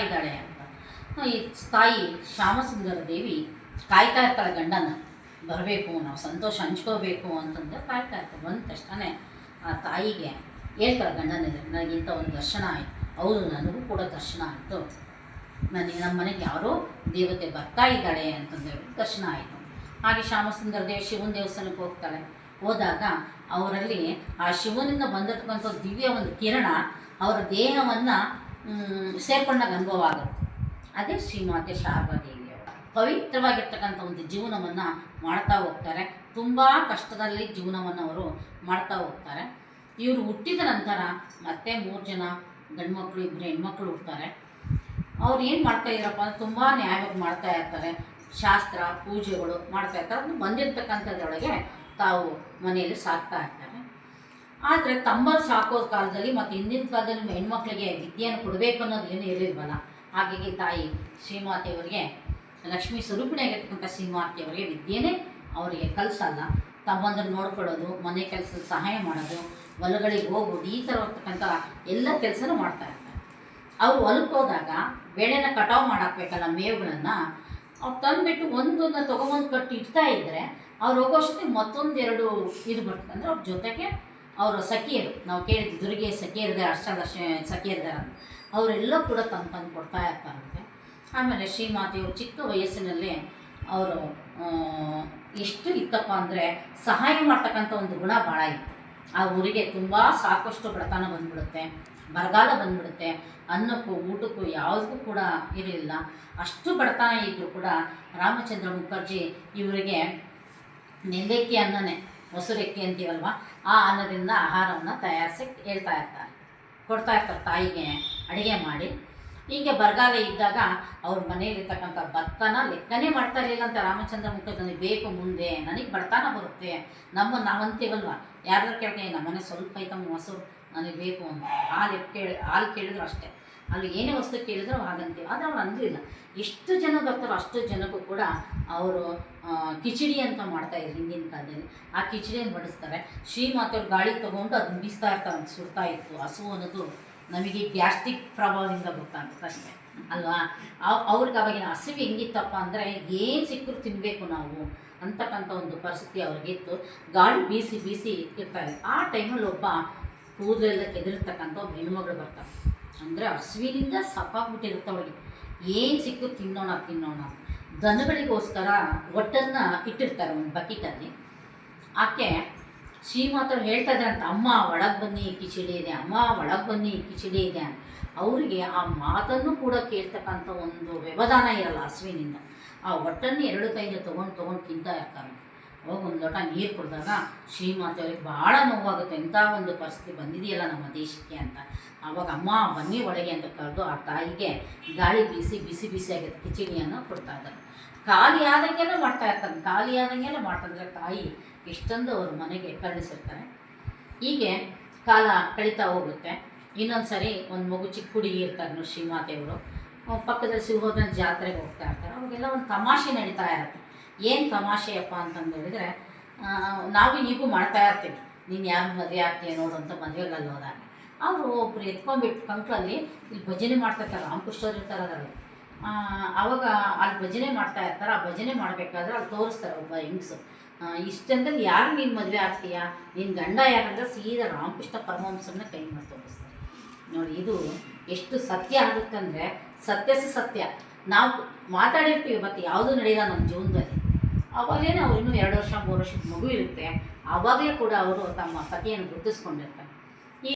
ಇದ್ದಾಳೆ ಅಂತ. ಈ ತಾಯಿ ಶ್ಯಾಮಸುಂದರ ದೇವಿ ಕಾಯ್ತಾ ಇರ್ತಾಳೆ ಗಂಡನ ಬರಬೇಕು, ನಾವು ಸಂತೋಷ ಹಂಚ್ಕೋಬೇಕು ಅಂತಂದ್ರೆ ಕಾಯ್ತಾ ಇರ್ತಾರೆ. ಬಂದ ತಕ್ಷಣ ಆ ತಾಯಿಗೆ ಹೇಳ್ತಾಳೆ ಗಂಡನಿದ್ರೆ, ನನಗಿಂತ ಒಂದು ದರ್ಶನ ಆಯಿತು. ಹೌದು, ನನಗೂ ಕೂಡ ದರ್ಶನ ಆಯಿತು. ನಮ್ಮ ಮನೆಗೆ ಯಾರೋ ದೇವತೆ ಬರ್ತಾ ಇದ್ದಾಳೆ ಅಂತಂದೇಳಿ ದರ್ಶನ ಆಯಿತು. ಹಾಗೆ ಶ್ಯಾಮಸುಂದರ ದೇವಿ ಶಿವನ ದೇವಸ್ಥಾನಕ್ಕೆ ಹೋಗ್ತಾಳೆ. ಹೋದಾಗ ಅವರಲ್ಲಿ ಆ ಶಿವನಿಂದ ಬಂದಿರ್ತಕ್ಕಂಥ ದಿವ್ಯ ಒಂದು ಕಿರಣ ಅವರ ದೇಹವನ್ನು ಸೇರ್ಕೊಂಡಾಗ ಅನುಭವ ಆಗುತ್ತೆ. ಅದೇ ಶ್ರೀಮಾತೆ ಶಾರದಾದೇವಿಯವರ ಪವಿತ್ರವಾಗಿರ್ತಕ್ಕಂಥ ಒಂದು ಜೀವನವನ್ನು ಮಾಡ್ತಾ ಹೋಗ್ತಾರೆ. ತುಂಬ ಕಷ್ಟದಲ್ಲಿ ಜೀವನವನ್ನು ಅವರು ಮಾಡ್ತಾ ಹೋಗ್ತಾರೆ. ಇವರು ಹುಟ್ಟಿದ ನಂತರ ಮತ್ತೆ 3 ಜನ ಗಂಡು ಮಕ್ಕಳು, 2 ಹೆಣ್ಮಕ್ಳು ಹುಡ್ತಾರೆ. ಅವ್ರು ಏನು ಮಾಡ್ತಾಯಿದ್ರಪ್ಪ ಅಂದರೆ ತುಂಬ ನ್ಯಾಯವಾಗಿ ಮಾಡ್ತಾ ಇರ್ತಾರೆ. ಶಾಸ್ತ್ರ ಪೂಜೆಗಳು ಮಾಡ್ತಾ ಇರ್ತಾರೆ. ಅದು ಬಂದಿರತಕ್ಕಂಥದ್ರೊಳಗೆ ತಾವು ಮನೆಯಲ್ಲಿ ಸಾಕ್ತಾ ಇರ್ತಾರೆ. ಆದರೆ ತಮ್ಮಲ್ಲಿ ಸಾಕೋ ಕಾಲದಲ್ಲಿ ಮತ್ತು ಹಿಂದಿನ ಕಾಲದಲ್ಲಿ ಹೆಣ್ಮಕ್ಳಿಗೆ ವಿದ್ಯೆಯನ್ನು ಕೊಡಬೇಕು ಅನ್ನೋದು ಏನೂ ಇರಲಿಲ್ವಲ್ಲ. ಹಾಗಾಗಿ ತಾಯಿ ಶ್ರೀಮಾತೆಯವರಿಗೆ, ಲಕ್ಷ್ಮೀ ಸ್ವರೂಪಿಣಿಯಾಗಿರ್ತಕ್ಕಂಥ ಶ್ರೀಮಾತೆಯವರಿಗೆ ವಿದ್ಯೆನೇ ಅವರಿಗೆ ಕಲಿಸಲ್ಲ. ತಮ್ಮಂದ್ರೆ ನೋಡ್ಕೊಳ್ಳೋದು, ಮನೆ ಕೆಲಸದ ಸಹಾಯ ಮಾಡೋದು, ಹೊಲಗಳಿಗೆ ಹೋಗೋದು, ಈ ಥರ ಇರ್ತಕ್ಕಂಥ ಎಲ್ಲ ಕೆಲಸನೂ ಮಾಡ್ತಾ ಇರ್ತಾರೆ. ಅವ್ರು ಹೊಲಕ್ಕೆ ಹೋದಾಗ ಬೆಳೆನ ಕಟಾವು ಮಾಡಾಕ್ಬೇಕಲ್ಲ, ಮೇವುಗಳನ್ನು ಅವ್ರು ತಂದುಬಿಟ್ಟು ಒಂದೊಂದು ತೊಗೊಂಬಂದು ಕಟ್ಟಿ ಇಡ್ತಾ ಇದ್ದರೆ ಅವ್ರು ಹೋಗೋಷ್ಟೊತ್ತಿಗೆ ಮತ್ತೊಂದೆರಡು ಇದು ಬರ್ತದೆ. ಅಂದರೆ ಅವ್ರ ಜೊತೆಗೆ ಅವರ ಸಖಿಯರು, ನಾವು ಕೇಳಿದ್ವಿ ದುರ್ಗೆ ಸಖಿಯರಿದ್ದಾರೆ, ಅಷ್ಟಾದಶ ಸಖಿಯರಿದ್ದಾರೆ ಅಂತ, ಅವರೆಲ್ಲ ಕೂಡ ತಂದು ಕೊಡ್ತಾ ಇರ್ತಾರಂತೆ. ಆಮೇಲೆ ಶ್ರೀಮಾತೆಯವರು ಚಿಕ್ಕ ವಯಸ್ಸಿನಲ್ಲೇ ಅವರು ಎಷ್ಟು ಇತ್ತಪ್ಪ ಅಂದರೆ ಸಹಾಯ ಮಾಡ್ತಕ್ಕಂಥ ಒಂದು ಗುಣ ಭಾಳ ಇತ್ತು. ಆ ಊರಿಗೆ ತುಂಬ ಸಾಕಷ್ಟು ಬಡತನ ಬಂದ್ಬಿಡುತ್ತೆ, ಬರಗಾಲ ಬಂದ್ಬಿಡುತ್ತೆ, ಅನ್ನಕ್ಕೂ ಊಟಕ್ಕೂ ಯಾವುದಕ್ಕೂ ಕೂಡ ಇರಲಿಲ್ಲ. ಅಷ್ಟು ಬಡತನ ಇದ್ದರೂ ಕೂಡ ರಾಮಚಂದ್ರ ಮುಖರ್ಜಿ ಇವರಿಗೆ ನೆಲ್ಲೆಕ್ಕಿ ಅನ್ನನೇ, ಮೊಸರೆಕ್ಕಿ ಅಂತೀವಲ್ವ, ಆ ಅನ್ನದಿಂದ ಆಹಾರವನ್ನು ತಯಾರಿಸಿ ಕೊಡ್ತಾ ಇರ್ತಾರೆ ತಾಯಿಗೆ ಅಡುಗೆ ಮಾಡಿ. ಹೀಗೆ ಬರಗಾಲ ಇದ್ದಾಗ ಅವ್ರ ಮನೆಯಲ್ಲಿರ್ತಕ್ಕಂಥ ಭತ್ತನ ಲೆಕ್ಕನೇ ಮಾಡ್ತಾ ಇರಲಿಲ್ಲ ಅಂತ ರಾಮಚಂದ್ರ ಮುಖರ್ಜಿ, ನನಗೆ ಬೇಕು ಮುಂದೆ, ನನಗೆ ಬಡತನ ಬರುತ್ತೆ, ನಾವಂತೀವಲ್ವ, ಯಾರು ಕೇಳ್ತೀನಿ ನಮ್ಮನೆ ಸ್ವಲ್ಪ ಐತಮ್ಮ ಮೊಸರು ನನಗೆ ಬೇಕು ಅಂತ, ಹಾಲು ಕೇಳಿದ್ರು ಅಷ್ಟೇ, ಅಲ್ಲಿ ಏನೇ ವಸ್ತು ಕೇಳಿದ್ರು ಹಾಗಂತೀವಿ. ಆದರೆ ಅವ್ರು ಅಂದಿಲ್ಲ. ಎಷ್ಟು ಜನ ಬರ್ತಾರೋ ಅಷ್ಟು ಜನಕ್ಕೂ ಕೂಡ ಅವರು ಕಿಚಡಿ ಅಂತ ಮಾಡ್ತಾಯಿದ್ರು ಹಿಂದಿನ ಕಾಲದಲ್ಲಿ. ಆ ಕಿಚಡಿಯನ್ನು ಬಡಿಸ್ತಾರೆ. ಶ್ರೀಮಾತೆಯವ್ರು ಗಾಳಿ ತೊಗೊಂಡು ಅದನ್ನ ಬೀಸ್ತಾ ಇರ್ತಾರೆ, ಅಂತ ಸುಡ್ತಾ ಇತ್ತು. ಹಸು ಅನ್ನೋದು ನಮಗೆ ಗ್ಯಾಸ್ಟ್ರಿಕ್ ಪ್ರಭಾವದಿಂದ ಗೊತ್ತಾಗುತ್ತೆ ಅಷ್ಟೇ ಅಲ್ವಾ. ಅವ್ರಿಗೆ ಅವಾಗಿನ ಹಸಿವು ಹೆಂಗಿತ್ತಪ್ಪ ಅಂದರೆ ಏನು ಸಿಕ್ಕರೂ ತಿನ್ನಬೇಕು ನಾವು ಅಂತಕ್ಕಂಥ ಒಂದು ಪರಿಸ್ಥಿತಿ ಅವ್ರಿಗಿತ್ತು. ಗಾಳಿ ಬೀಸಿ ಬೀಸಿ ಇರ್ತಾರೆ. ಆ ಟೈಮಲ್ಲಿ ಒಬ್ಬ ಕೂದಲೆಲ್ಲ ಕೆದರಿರ್ತಕ್ಕಂಥ ಒಬ್ಬ ಹೆಣ್ಮಗಳು ಬರ್ತಾರೆ. ಅಂದರೆ ಹಸುವಿನಿಂದ ಸಪ್ಪಾಗ್ಬಿಟ್ಟಿರುತ್ತೆ ಅವಳಿಗೆ, ಏನು ಸಿಕ್ಕೂ ತಿನ್ನೋಣ ದನಗಳಿಗೋಸ್ಕರ ಒಟ್ಟನ್ನು ಇಟ್ಟಿರ್ತಾರೆ ಒಂದು ಬಕೆಟಲ್ಲಿ. ಆಕೆ ಶ್ರೀಮಾತವ್ರು ಹೇಳ್ತಾ ಇದ್ದಾರೆ ಅಂತ, ಅಮ್ಮ ಒಳಗೆ ಬನ್ನಿ ಕಿಚಡಿ ಇದೆ, ಅಮ್ಮ ಒಳಗೆ ಬನ್ನಿ ಕಿಚಡಿ ಇದೆ ಅಂತ. ಅವರಿಗೆ ಆ ಮಾತನ್ನು ಕೂಡ ಕೇಳ್ತಕ್ಕಂಥ ಒಂದು ವ್ಯವಧಾನ ಇರಲ್ಲ ಹಸುವಿನಿಂದ. ಆ ಒಟ್ಟನ್ನು 2 ಕೈಗೆ ತೊಗೊಂಡು ತಿಂತಾ ಇರ್ತಾರೆ. ಅವಾಗ ಒಂದು ಲೋಟ ನೀರು ಕುಡಿದಾಗ ಶ್ರೀಮಾತೆಯವ್ರಿಗೆ ಭಾಳ ನೋವಾಗುತ್ತೆ, ಎಂಥ ಒಂದು ಪರಿಸ್ಥಿತಿ ಬಂದಿದೆಯಲ್ಲ ನಮ್ಮ ದೇಶಕ್ಕೆ ಅಂತ. ಆವಾಗ ಅಮ್ಮ ಬನ್ನಿ ಒಳಗೆ ಅಂತ ಕರೆದು ಆ ತಾಯಿಗೆ ಗಾಳಿ ಬೀಸಿ ಬಿಸಿ ಬಿಸಿಯಾಗಿರೋ ಕಿಚಡಿಯನ್ನು ಕೊಡ್ತಾ ಇದ್ದಾರೆ. ಖಾಲಿ ಆದಂಗೆಲ್ಲ ಮಾಡ್ತಾರೆ ತಾಯಿ ಎಷ್ಟೊಂದು ಅವ್ರ ಮನೆಗೆ ಕರುಣಿಸಿರ್ತಾರೆ. ಹೀಗೆ ಕಾಲ ಕಳೀತಾ ಹೋಗುತ್ತೆ. ಇನ್ನೊಂದು ಸರಿ ಒಂದು ಮಗು ಚಿಕ್ಕ ಹುಡುಗಿ ಇರ್ತಾರೆ ಶ್ರೀಮಾತೆಯವರು, ಪಕ್ಕದಲ್ಲಿ ಸಿಗೋದನ್ನ ಜಾತ್ರೆಗೆ ಹೋಗ್ತಾ ಇರ್ತಾರೆ. ಅವಾಗೆಲ್ಲ ಒಂದು ತಮಾಷೆ ನಡೀತಾ ಇರುತ್ತೆ. ಏನು ತಮಾಷೆಯಪ್ಪ ಅಂತಂದು ಹೇಳಿದರೆ, ನಾವು ಈಗೂ ಮಾಡ್ತಾ ಇರ್ತೀವಿ, ನೀನು ಯಾರು ಮದುವೆ ಆಗ್ತೀಯ ನೋಡು ಅಂತ ಮದುವೆಗಳಲ್ಲಿ ಹೋದಾಗ ಅವರು ಒಬ್ಬರು ಎತ್ಕೊಂಡ್ಬಿಟ್ಟು ಕಂಕ್ಳಲ್ಲಿ ಇಲ್ಲಿ ಭಜನೆ ಮಾಡ್ತಿರ್ತಾರೆ, ರಾಮಕೃಷ್ಣವ್ರು ಇರ್ತಾರೆ ಅದರಲ್ಲಿ. ಆವಾಗ ಅಲ್ಲಿ ಭಜನೆ ಮಾಡ್ತಾ ಇರ್ತಾರೆ. ಆ ಭಜನೆ ಮಾಡಬೇಕಾದ್ರೆ ಅಲ್ಲಿ ತೋರಿಸ್ತಾರೆ ಒಬ್ಬ ಹೆಂಗಸು, ಇಷ್ಟಂದಲ್ಲಿ ಯಾರು ನೀನು ಮದುವೆ ಆಗ್ತೀಯಾ, ನಿನ್ನ ಗಂಡ ಯಾರಂದ್ರೆ ಸೀದಾ ರಾಮಕೃಷ್ಣ ಪರಮಹಂಸರನ್ನ ಕೈ ಮಾಡಿ ತೋರಿಸ್ತಾರೆ. ನೋಡಿ, ಇದು ಎಷ್ಟು ಸತ್ಯ ಆಗುತ್ತೆ ಅಂದರೆ ಸತ್ಯ. ನಾವು ಮಾತಾಡಿರ್ತೀವಿ, ಮತ್ತು ಯಾವುದೂ ನಡೆಯಲ್ಲ ನಮ್ಮ ಜೀವನದಲ್ಲಿ. ಆವಾಗಲೇ ಅವ್ರು ಇನ್ನೂ 2 ವರ್ಷ 3 ವರ್ಷದ ಮಗು ಇರುತ್ತೆ. ಆವಾಗಲೇ ಕೂಡ ಅವರು ತಮ್ಮ ಪತಿಯನ್ನು ಗುರುತಿಸ್ಕೊಂಡಿರ್ತಾರೆ.